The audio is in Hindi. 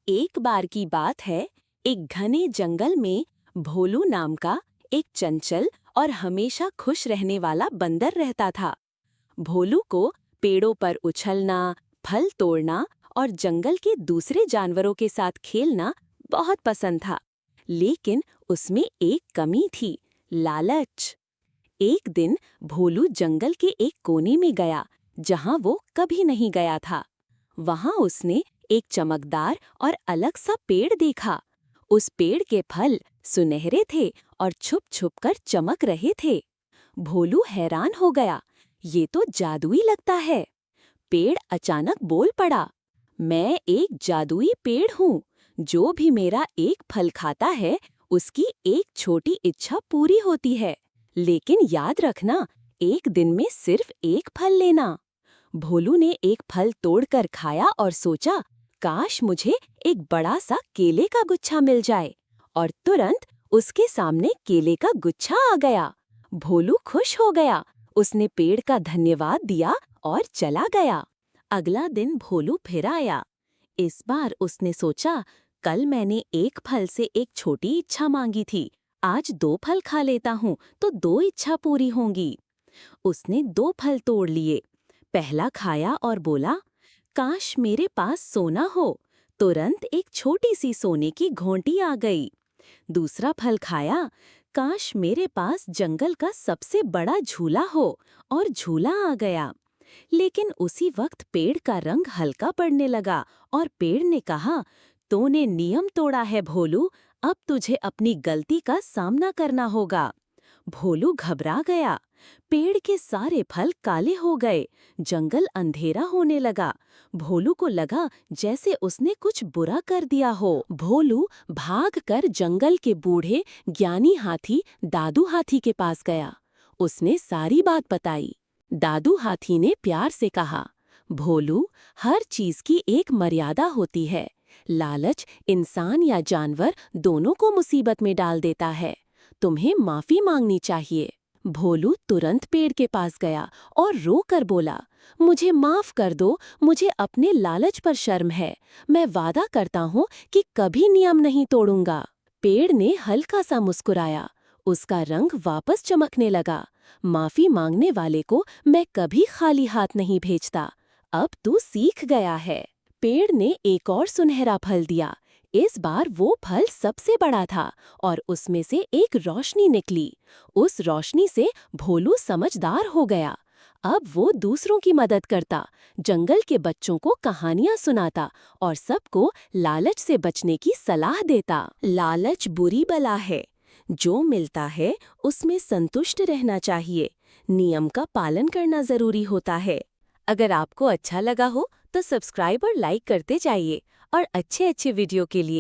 एक बार की बात है, एक घने जंगल में भोलू नाम का एक चंचल और हमेशा खुश रहने वाला बंदर रहता था। भोलू को पेड़ों पर उछलना, फल तोड़ना और जंगल के दूसरे जानवरों के साथ खेलना बहुत पसंद था। लेकिन उसमें एक कमी थी, लालच। एक दिन भोलू जंगल के एक कोने में गया, जहां वो कभी नहीं गया था। वहां उसने एक चमकदार और अलग सा पेड़ देखा। उस पेड़ के फल सुनहरे थे और छुप-छुप कर चमक रहे थे। भोलू हैरान हो गया, ये तो जादुई लगता है। पेड़ अचानक बोल पड़ा, मैं एक जादुई पेड़ हूँ। जो भी मेरा एक फल खाता है, उसकी एक छोटी इच्छा पूरी होती है। लेकिन याद रखना, एक दिन में सिर्फ एक फल लेना। भोलू ने एक फल तोड़कर खाया और सोचा, काश मुझे एक बड़ा सा केले का गुच्छा मिल जाए। और तुरंत उसके सामने केले का गुच्छा आ गया। भोलू खुश हो गया। उसने पेड़ का धन्यवाद दिया और चला गया। अगला दिन भोलू फिर आया। इस बार उसने सोचा, कल मैंने एक फल से एक छोटी इच्छा मांगी थी। आज 2 फल खा लेता हूँ तो 2 इच्छा पूरी होंगी। उसने 2 फल तोड़ लिए। पहला खाया और बोला, काश मेरे पास सोना हो। तुरंत एक छोटी सी सोने की घोंटी आ गई। दूसरा फल खाया, काश मेरे पास जंगल का सबसे बड़ा झूला हो, और झूला आ गया। लेकिन उसी वक्त पेड़ का रंग हल्का पड़ने लगा और पेड़ ने कहा, तूने नियम तोड़ा है भोलू, अब तुझे अपनी गलती का सामना करना होगा। भोलू घबरा गया। पेड़ के सारे फल काले हो गए। जंगल अंधेरा होने लगा। भोलू को लगा जैसे उसने कुछ बुरा कर दिया हो। भोलू भागकर जंगल के बूढ़े ज्ञानी हाथी दादू हाथी के पास गया। उसने सारी बात बताई। दादू हाथी ने प्यार से कहा, भोलू, हर चीज की एक मर्यादा होती है। लालच इंसान या जानवर दोनों को मुसीबत में डाल देता है। तुम्हें माफी मांगनी चाहिए। भोलू तुरंत पेड़ के पास गया और रो कर बोला, मुझे माफ कर दो, मुझे अपने लालच पर शर्म है। मैं वादा करता हूँ कि कभी नियम नहीं तोड़ूंगा। पेड़ ने हल्का सा मुस्कुराया। उसका रंग वापस चमकने लगा। माफी मांगने वाले को मैं कभी खाली हाथ नहीं भेजता। अब तू सीख गया है। पेड़ ने एक और सुनहरा फल दिया। इस बार वो फल सबसे बड़ा था और उसमें से एक रोशनी निकली। उस रोशनी से भोलू समझदार हो गया। अब वो दूसरों की मदद करता, जंगल के बच्चों को कहानियां सुनाता और सबको लालच से बचने की सलाह देता। लालच बुरी बला है। जो मिलता है उसमें संतुष्ट रहना चाहिए। नियम का पालन करना जरूरी होता है। अगर आपको अच्छा लगा हो तो सब्सक्राइब और लाइक करते जाइए और अच्छे-अच्छे वीडियो के लिए